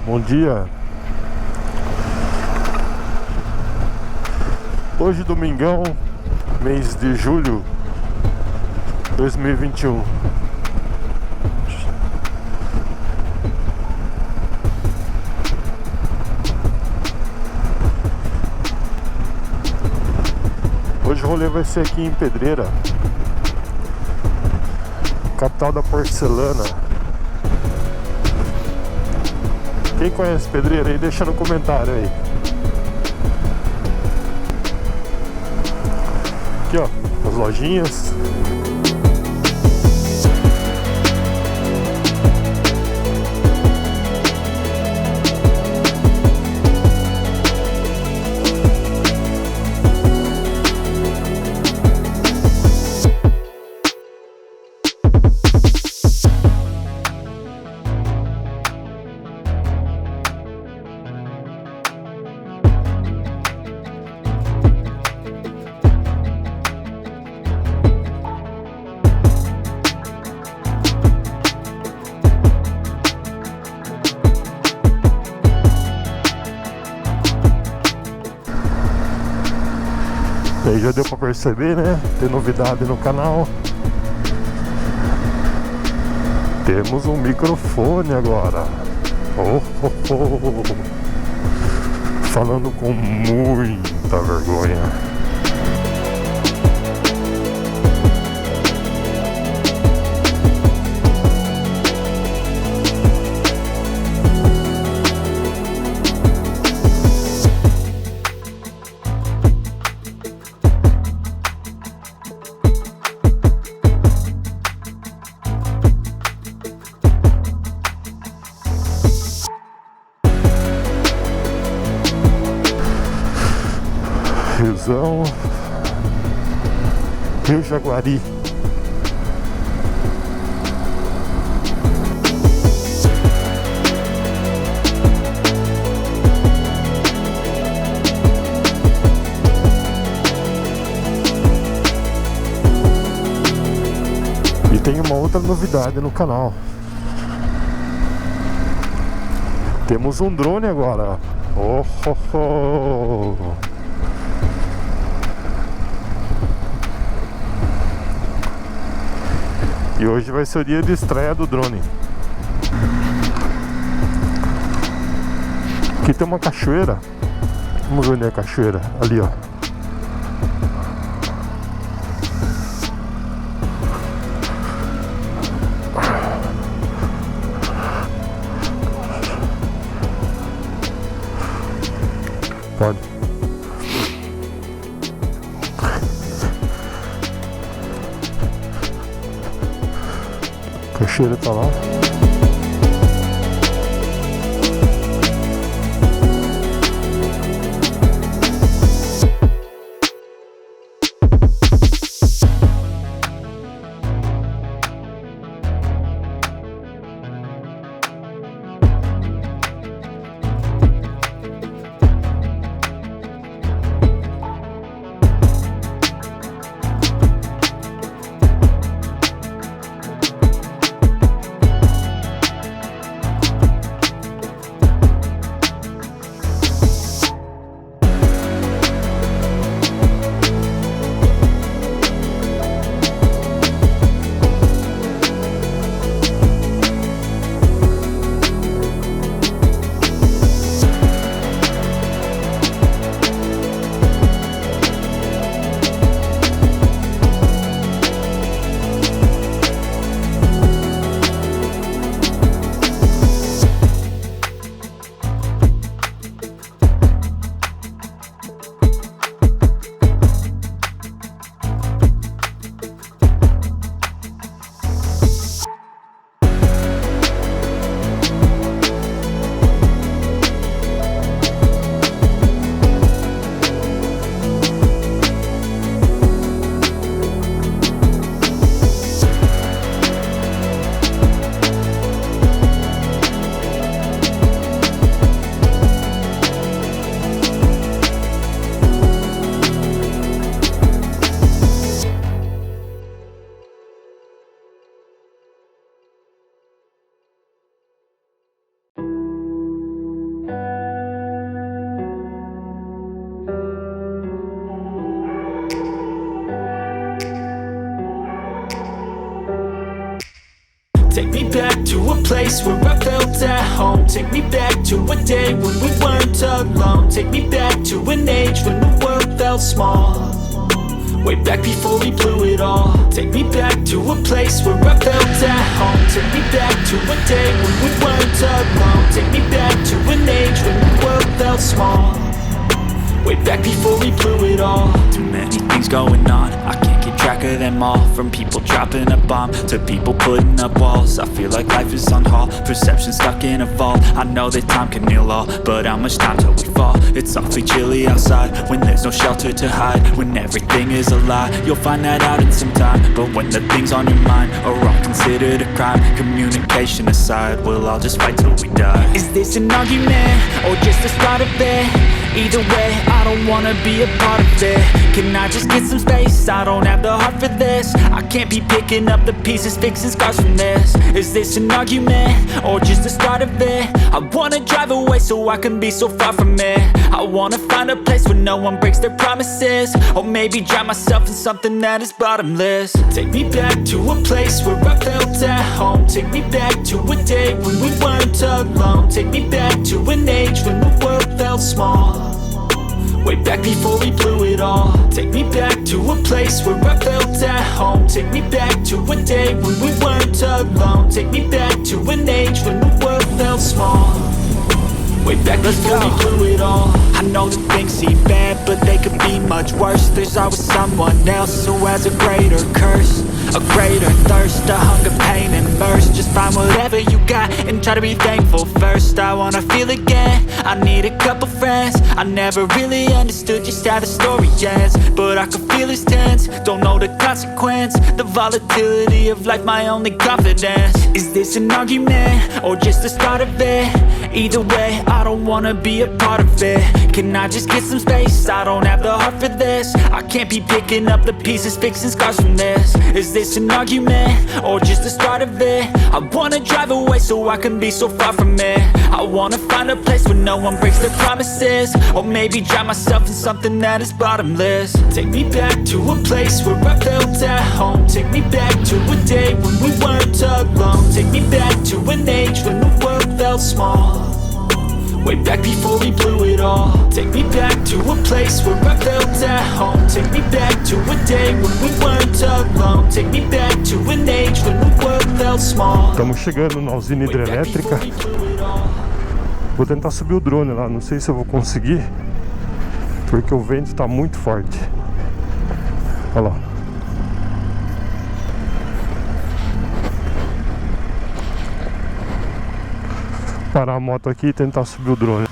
bom dia. Hoje domingão, mês de julho 2021. Hoje o rolê vai ser aqui em Pedreira, capital da porcelana. Quem conhece Pedreira aí, deixa no comentário aí. Aqui ó, as lojinhas. Aí já deu pra perceber, né? Tem novidade no canal. Temos um microfone agora. Oh, oh, oh. Falando com muita vergonha. Riozão, Rio Jaguari. E tem uma outra novidade no canal. Temos um drone agora. Oh, oh, oh. E hoje vai ser o dia de estreia do drone. Aqui tem uma cachoeira. Vamos ver onde é a cachoeira. Ali, ó. Pode. A cachoeira tá lá. Take me back to a place where I felt at home. Take me back to a day when we weren't alone. Take me back to an age when the world felt small, way back before we blew it all. Take me back to a place where I felt at home. Take me back to a day when we weren't alone. Take me back to an age when the world felt small, way back before we blew it all. Too many things going on, I can't keep track of them all. From people dropping a bomb to people putting up walls. I feel like life is on hold, perception stuck in a vault. I know that time can heal all, but how much time till we fall? It's awfully chilly outside when there's no shelter to hide. When everything is a lie, you'll find that out in some time. But when the things on your mind are all considered a crime, communication aside, we'll all just fight till we die. Is this an argument or just the start of it? Either way, I don't wanna be a part of it. Can I just get some space? I don't have the heart for this. I can't be picking up the pieces, fixing scars from this. Is this an argument or just the start of it? I wanna drive away so I can be so far from it. I wanna find a place where no one breaks their promises, or maybe drown myself in something that is bottomless. Take me back to a place where I felt at home. Take me back to a day when we weren't alone. Take me back to an age when the world felt small, way back before we blew it all. Take me back to a place where I felt at home. Take me back to a day when we weren't alone. Take me back to an age when the world felt small, way back before we blew it all. I know that things seem bad, but they could be much worse. There's always someone else who has a greater curse, a greater thirst, a hunger, pain, and thirst. Just find whatever you got and try to be thankful first. I wanna feel again, I need a couple friends. I never really understood just how the story ends, but I can feel it's tense, don't know the consequence. The volatility of life, my only confidence. Is this an argument or just the start of it? Either way, I don't wanna be a part of it. Can I just get some space? I don't have the heart for this. I can't be picking up the pieces, fixing scars from this. Is this an argument or just the start of it? I wanna drive away so I can be so far from it. I wanna find a place where no one breaks their promises, or maybe drown myself in something that is bottomless. Take me back to a place where I felt at home. Take me back to a day when we weren't alone. Take me back to an age when the world felt small, way back before we blew it all. Take me back to a place where I felt at home. Take me back to a day when we weren't alone. Take me back to an age when the world felt small. Estamos chegando na usina hidrelétrica. Vou tentar subir o drone lá, não sei se eu vou conseguir, porque o vento está muito forte. Olha lá. Parar a moto aqui e tentar subir o drone.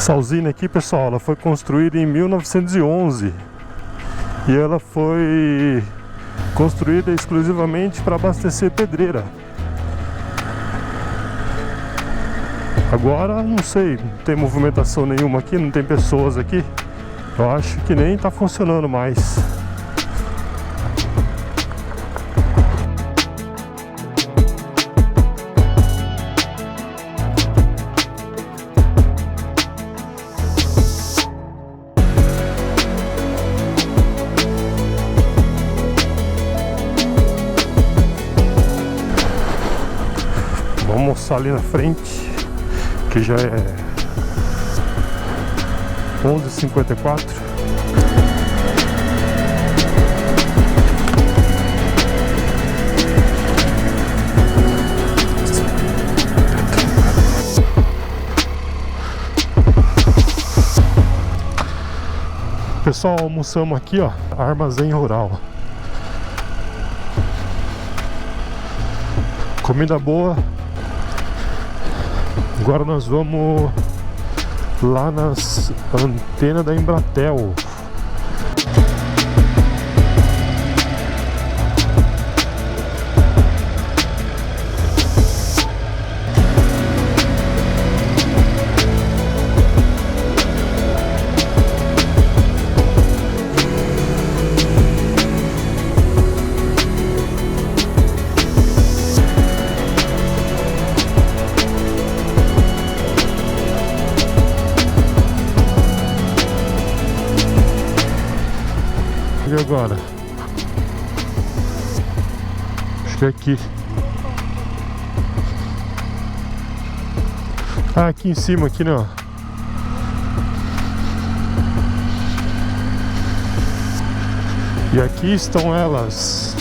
Essa usina aqui, pessoal, ela foi construída em 1911 e ela foi construída exclusivamente para abastecer Pedreira. Agora, não sei, não tem movimentação nenhuma aqui, não tem pessoas aqui. Eu acho que nem está funcionando mais. Vamos almoçar ali na frente, que já é 11h54. Pessoal, almoçamos aqui, ó, armazém rural. Comida boa. Agora nós vamos lá nas antenas da Embratel. E agora? Acho que é aqui. Ah, aqui em cima, aqui, né? E aqui estão elas.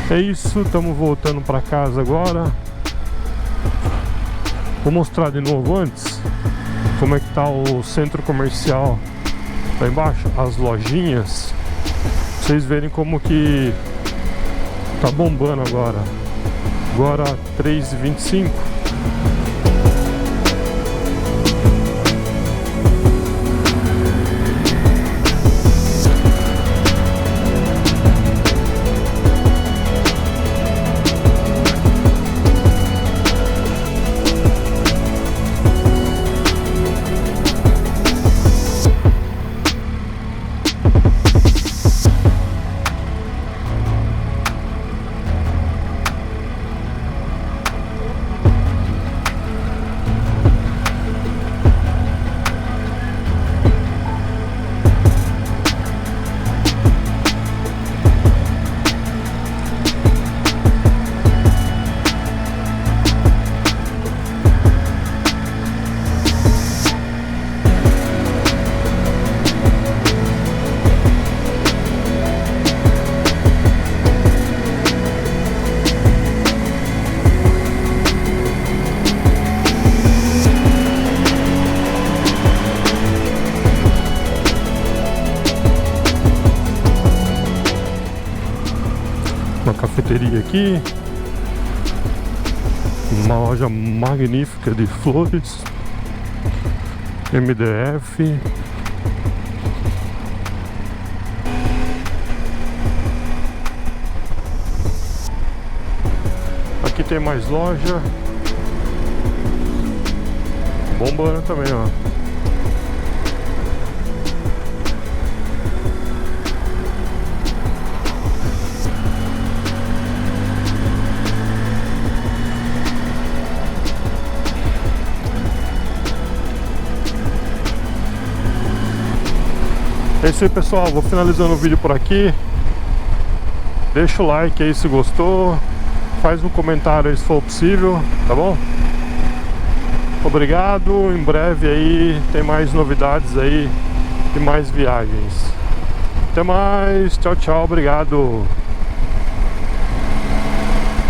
É isso, estamos voltando para casa agora. Vou mostrar de novo antes. como é que tá o centro comercial lá embaixo, as lojinhas, pra vocês verem como que tá bombando agora. Agora 3h25. Uma cafeteria aqui, uma loja magnífica de flores, MDF, aqui tem mais loja, bombando também, ó. É isso aí, pessoal, vou finalizando o vídeo por aqui. Deixa o like aí se gostou, faz um comentário aí se for possível, tá bom? Obrigado, em breve aí tem mais novidades aí e mais viagens. Até mais, tchau, tchau, obrigado.